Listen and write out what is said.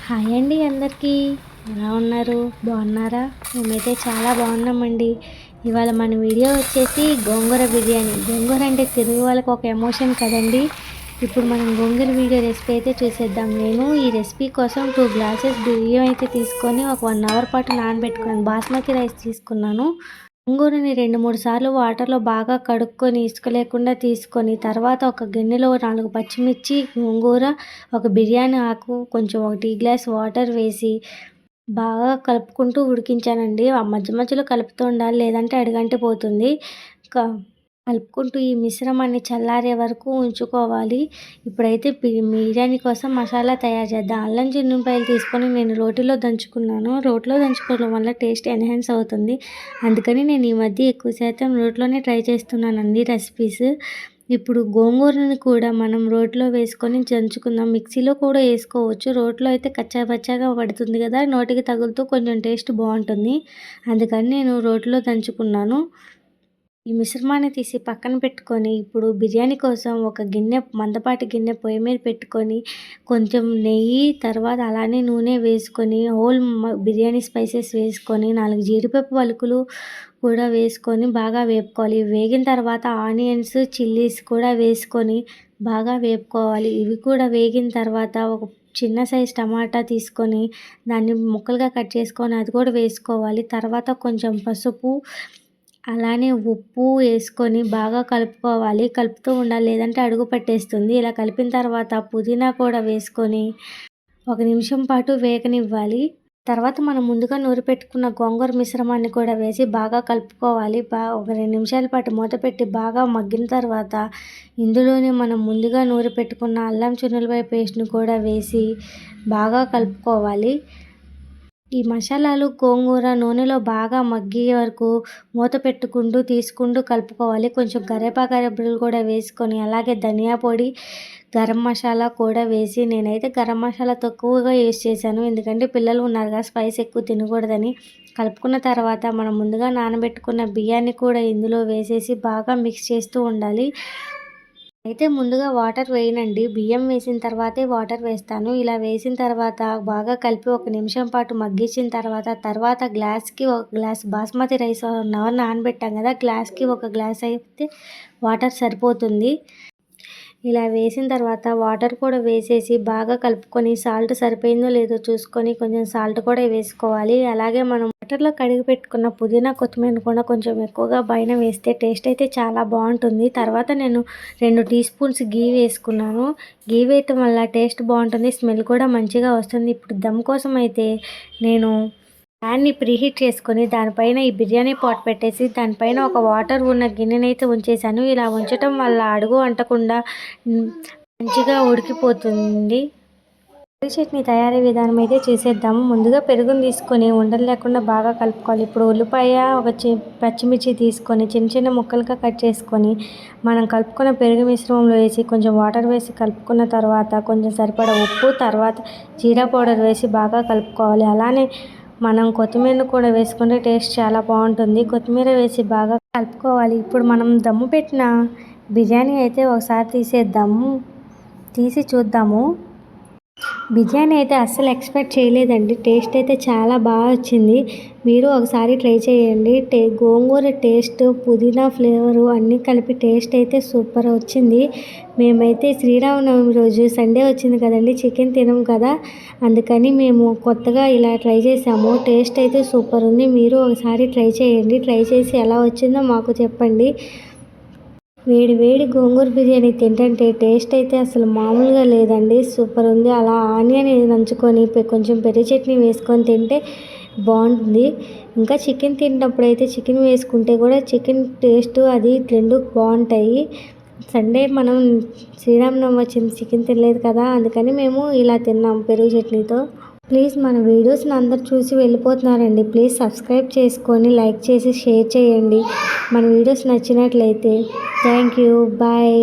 Hi అండి అందరికీ. ఎలా ఉన్నారు? బాగున్నారా? మేమైతే చాలా బాగున్నామండి. ఇవాళ మన వీడియో వచ్చేసి గోంగూర బిర్యానీ. గోంగూర అంటే తెలుగు వాళ్ళకి ఒక ఎమోషన్ కదండి. ఇప్పుడు మనం గోంగూర వీడియో రెసిపీ అయితే చూసేద్దాం. నేను ఈ రెసిపీ కోసం 2 గ్లాసెస్ బియ్యం అయితే తీసుకొని ఒక 1 అవర్ పాటు నానబెట్టుకున్నాను. బాస్మతి రైస్ తీసుకున్నాను. గోంగూరని 2-3 సార్లు వాటర్లో బాగా కడుక్కొని ఇసుక లేకుండా తీసుకొని తర్వాత ఒక గిన్నెలో 4 పచ్చిమిర్చి, గోంగూర, ఒక బిర్యానీ ఆకు, కొంచెం ఒక టీ గ్లాస్ వాటర్ వేసి బాగా కలుపుకుంటూ ఉడికించానండి. ఆ మధ్య మధ్యలో కలుపుతూ ఉండాలి, లేదంటే అడుగంటిపోతుంది. కలుపుకుంటూ ఈ మిశ్రమాన్ని చల్లారే వరకు ఉంచుకోవాలి. ఇప్పుడైతే బిర్యానీ కోసం మసాలా తయారు చేద్దాం. అల్లం చిన్నుపాయలు తీసుకొని నేను రోటిలో దంచుకున్నాను. రోట్లో దంచుకోవడం వల్ల టేస్ట్ ఎన్హాన్స్ అవుతుంది. అందుకని నేను ఈ మధ్య ఎక్కువ శాతం రోట్లోనే ట్రై చేస్తున్నాను అన్ని రెసిపీస్. ఇప్పుడు గోంగూరని కూడా మనం రోట్లో వేసుకొని దంచుకుందాం. మిక్సీలో కూడా వేసుకోవచ్చు. రోట్లో అయితే కచ్చా పచ్చాగా పడుతుంది కదా, నోటికి తగులుతూ కొంచెం టేస్ట్ బాగుంటుంది. అందుకని నేను రోట్లో దంచుకున్నాను. ఈ మిశ్రమాన్ని తీసి పక్కన పెట్టుకొని ఇప్పుడు బిర్యానీ కోసం ఒక గిన్నె, మందపాటి గిన్నె పొయ్యి మీద పెట్టుకొని కొంచెం నెయ్యి, తర్వాత అలానే నూనె వేసుకొని హోల్ బిర్యానీ స్పైసెస్ వేసుకొని 4 జీడిపప్పు పలుకులు కూడా వేసుకొని బాగా వేపుకోవాలి. వేగిన తర్వాత ఆనియన్స్, చిల్లీస్ కూడా వేసుకొని బాగా వేపుకోవాలి. ఇవి కూడా వేగిన తర్వాత ఒక చిన్న సైజ్ టమాటా తీసుకొని దాన్ని ముక్కలుగా కట్ చేసుకొని అది కూడా వేసుకోవాలి. తర్వాత కొంచెం పసుపు, అలానే ఉప్పు వేసుకొని బాగా కలుపుకోవాలి. కలుపుతూ ఉండాలి, లేదంటే అడుగు పట్టేస్తుంది. ఇలా కలిపిన తర్వాత పుదీనా కూడా వేసుకొని 1 నిమిషం పాటు వేగనివ్వాలి. తర్వాత మనం ముందుగా నూరి పెట్టుకున్న గోంగూర మిశ్రమాన్ని కూడా వేసి బాగా కలుపుకోవాలి. ఒక 2 నిమిషాల పాటు మూత పెట్టి బాగా మగ్గిన తర్వాత ఇందులోనే మనం ముందుగా నూరి పెట్టుకున్న అల్లం చిన్నులపాయ పేస్ట్ని కూడా వేసి బాగా కలుపుకోవాలి. ఈ మసాలాలు గోంగూర నూనెలో బాగా మగ్గే వరకు మూత పెట్టుకుంటూ తీసుకుంటూ కలుపుకోవాలి. కొంచెం కరివేపాకు రెబ్బలు కూడా వేసుకొని అలాగే ధనియా పొడి, గరం మసాలా కూడా వేసి, నేనైతే గరం మసాలా తక్కువగా యూస్ చేశాను ఎందుకంటే పిల్లలు ఉన్నారు కదా, స్పైస్ ఎక్కువ తినకూడదని. కలుపుకున్న తర్వాత మనం ముందుగా నానబెట్టుకున్న బియ్యాన్ని కూడా ఇందులో వేసేసి బాగా మిక్స్ చేస్తూ ఉండాలి. అయితే ముందుగా వాటర్ వేయనండి, బియ్యం వేసిన తర్వాతే వాటర్ వేస్తాను. ఇలా వేసిన తర్వాత బాగా కలిపి 1 నిమిషం పాటు మగ్గించిన తర్వాత గ్లాస్కి 1 గ్లాస్ బాస్మతి రైస్ 1 అవర్ నానబెట్టాం కదా, గ్లాస్కి 1 గ్లాస్ అయితే వాటర్ సరిపోతుంది. ఇలా వేసిన తర్వాత వాటర్ కూడా వేసేసి బాగా కలుపుకొని సాల్ట్ సరిపోయిందో లేదో చూసుకొని కొంచెం సాల్ట్ కూడా వేసుకోవాలి. అలాగే మనం వాటర్లో కడిగి పెట్టుకున్న పుదీనా, కొత్తిమీర కూడా కొంచెం ఎక్కువగా పైన వేస్తే టేస్ట్ అయితే చాలా బాగుంటుంది. తర్వాత నేను 2 టీ స్పూన్స్ గీ వేసుకున్నాను. గీ వేయటం వల్ల టేస్ట్ బాగుంటుంది, స్మెల్ కూడా మంచిగా వస్తుంది. ఇప్పుడు దమ్ కోసం అయితే నేను ప్యాన్ని ప్రీహీట్ చేసుకొని దానిపైన ఈ బిర్యానీ పాట్ పెట్టేసి దానిపైన ఒక వాటర్ ఉన్న గిన్నెనైతే ఉంచేసాను. ఇలా ఉంచటం వల్ల అడుగు అంటకుండా మంచిగా ఉడికిపోతుంది. పెరుగు చట్నీ తయారీ విధానం అయితే చేసేద్దాము. ముందుగా పెరుగుని తీసుకొని ఉండలు లేకుండా బాగా కలుపుకోవాలి. ఇప్పుడు ఉల్లిపాయ, ఒక పచ్చిమిర్చి తీసుకొని చిన్న చిన్న ముక్కలుగా కట్ చేసుకొని మనం కలుపుకున్న పెరుగు మిశ్రమంలో వేసి కొంచెం వాటర్ వేసి కలుపుకున్న తర్వాత కొంచెం సరిపడా ఉప్పు, తర్వాత జీరా పౌడర్ వేసి బాగా కలుపుకోవాలి. అలానే మనం కొత్తిమీరను కూడా వేసుకుంటే టేస్ట్ చాలా బాగుంటుంది. కొత్తిమీర వేసి బాగా కలుపుకోవాలి. ఇప్పుడు మనం దమ్ము పెట్టిన బిర్యానీ అయితే ఒకసారి తీసి చూద్దాము. బిర్యానీ అయితే అస్సలు ఎక్స్పెక్ట్ చేయలేదండి, టేస్ట్ అయితే చాలా బాగా వచ్చింది. మీరు ఒకసారి ట్రై చేయండి. గోంగూర టేస్ట్, పుదీనా ఫ్లేవరు అన్నీ కలిపి టేస్ట్ అయితే సూపర్ వచ్చింది. మేమైతే శ్రీరామనవమి రోజు సండే వచ్చింది కదండి, చికెన్ తినం కదా, అందుకని మేము కొత్తగా ఇలా ట్రై చేసాము. టేస్ట్ అయితే సూపర్ ఉంది. మీరు ఒకసారి ట్రై చేయండి. ట్రై చేసి ఎలా వచ్చిందో మాకు చెప్పండి. వేడి వేడి గోంగూర బిర్యానీ తింటుంటే టేస్ట్ అయితే అసలు మామూలుగా లేదండి, సూపర్ ఉంది. అలా ఆనియన్ నంచుకొని కొంచెం పెరుగు చట్నీ వేసుకొని తింటే బాగుంటుంది. ఇంకా చికెన్ తింటున్నప్పుడు అయితే చికెన్ వేసుకుంటే కూడా చికెన్ టేస్ట్ అది 2 బాగుంటాయి. సండే మనం శ్రీరామనవమి వచ్చింది, చికెన్ తినలేదు కదా, అందుకని మేము ఇలా తిన్నాం పెరుగు చట్నీతో. ప్లీజ్ మన వీడియోస్ని అందరు చూసి వెళ్ళిపోతున్నారండి. ప్లీజ్ సబ్స్క్రైబ్ చేసుకొని లైక్ చేసి షేర్ చేయండి మన వీడియోస్ నచ్చినట్లయితే. Thank you, bye.